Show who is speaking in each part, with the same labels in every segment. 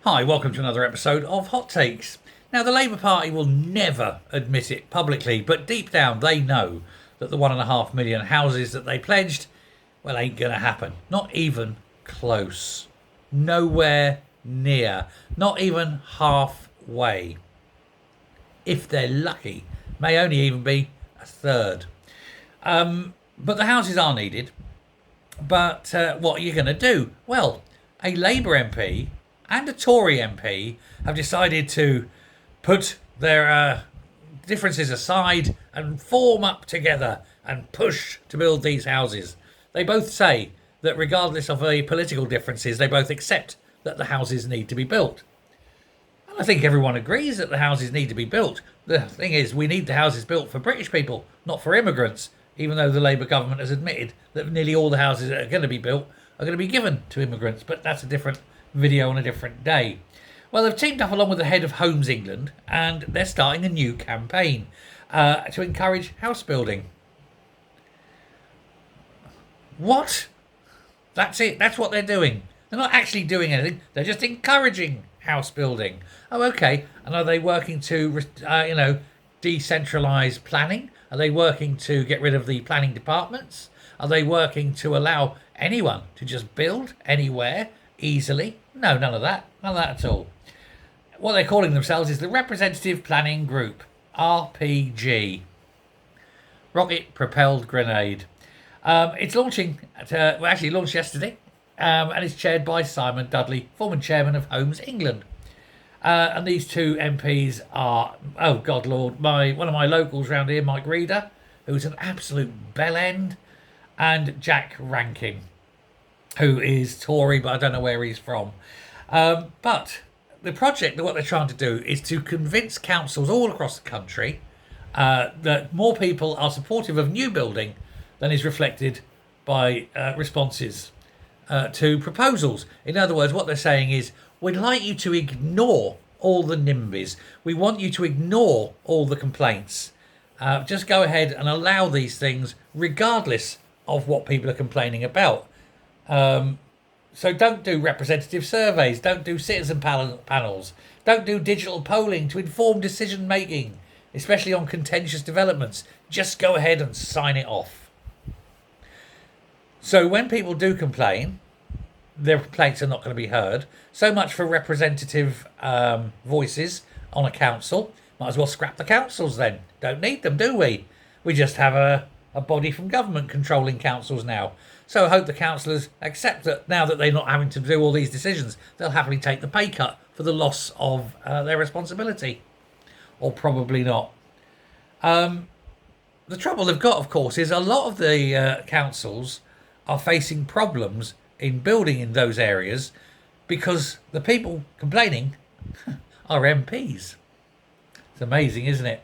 Speaker 1: Hi, welcome to another episode of Hot Takes. Now, the Labour Party will never admit it publicly, but deep down they know that the 1.5 million houses that they pledged, well, ain't going to happen. Not even close. Nowhere near. Not even halfway. If they're lucky, may only even be a third. But the houses are needed. But what are you going to do? Well, a Labour MP and a Tory MP have decided to put their differences aside and form up together and push to build these houses. They both say that regardless of the political differences, they both accept that the houses need to be built. And I think everyone agrees that the houses need to be built. The thing is, we need the houses built for British people, not for immigrants, even though the Labour government has admitted that nearly all the houses that are going to be built are going to be given to immigrants. But that's a different video on a different day. Well, they've teamed up along with the head of Homes England, and they're starting a new campaign to encourage house building. What? That's it. That's what they're doing. They're not actually doing anything. They're just encouraging house building. Oh, okay. And are they working to, decentralise planning? Are they working to get rid of the planning departments? Are they working to allow anyone to just build anywhere easily? No, none of that. None of that at all. What they're calling themselves is the Representative Planning Group, RPG. Rocket Propelled Grenade. It's launching, actually launched yesterday, and it's chaired by Simon Dudley, former chairman of Homes England. And these two MPs are, oh God Lord, one of my locals round here, Mike Reeder, who's an absolute bellend, and Jack Rankin, who is Tory, but I don't know where he's from. But the project, what they're trying to do is to convince councils all across the country that more people are supportive of new building than is reflected by responses to proposals. In other words, what they're saying is, we'd like you to ignore all the NIMBYs. We want you to ignore all the complaints. Just go ahead and allow these things regardless of what people are complaining about. So don't do representative surveys. Don't do citizen panels. Don't do digital polling to inform decision making, especially on contentious developments. Just go ahead and sign it off. So when people do complain, their complaints are not going to be heard. So much for representative voices on a council. Might as well scrap the councils then. Don't need them, do we? We just have a body from government controlling councils now. So I hope the councillors accept that now that they're not having to do all these decisions, they'll happily take the pay cut for the loss of their responsibility. Or probably not. The trouble they've got, of course, is a lot of the councils are facing problems in building in those areas because the people complaining are MPs. It's amazing, isn't it?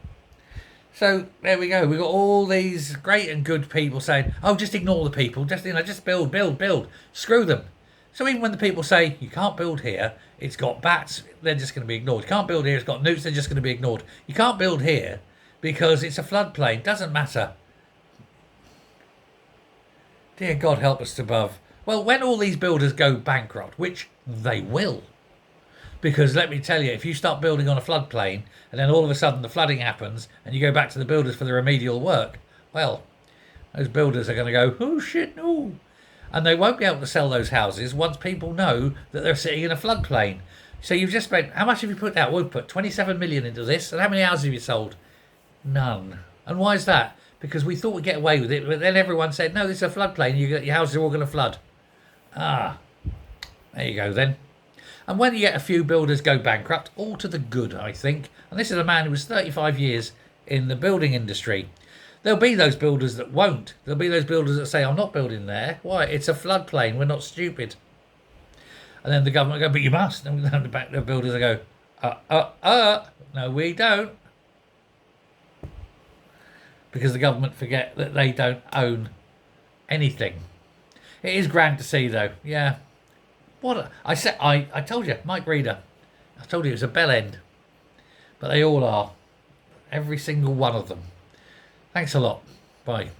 Speaker 1: So there we go. We've got all these great and good people saying, oh, just ignore the people. Just build. Screw them. So even when the people say, you can't build here, it's got bats, they're just going to be ignored. You can't build here, it's got newts, they're just going to be ignored. You can't build here because it's a floodplain. Doesn't matter. Dear God, help us above. Well, when all these builders go bankrupt, which they will, because let me tell you, if you start building on a floodplain and then all of a sudden the flooding happens and you go back to the builders for the remedial work, well, those builders are going to go, oh shit, no. And they won't be able to sell those houses once people know that they're sitting in a floodplain. So you've just spent, how much have you put out? We've put 27 million into this, and how many houses have you sold? None. And why is that? Because we thought we'd get away with it, but then everyone said, no, this is a floodplain, your houses are all going to flood. Ah, there you go then. And when you get a few builders go bankrupt, all to the good, I think. And this is a man who was 35 years in the building industry. There'll be those builders that won't. There'll be those builders that say, I'm not building there. Why? It's a floodplain. We're not stupid. And then the government go, but you must. And then the builders will go, no, we don't. Because the government forget that they don't own anything. It is grand to see, though. Yeah. I told you, Mike Reeder. I told you it was a bell end. But they all are. Every single one of them. Thanks a lot. Bye.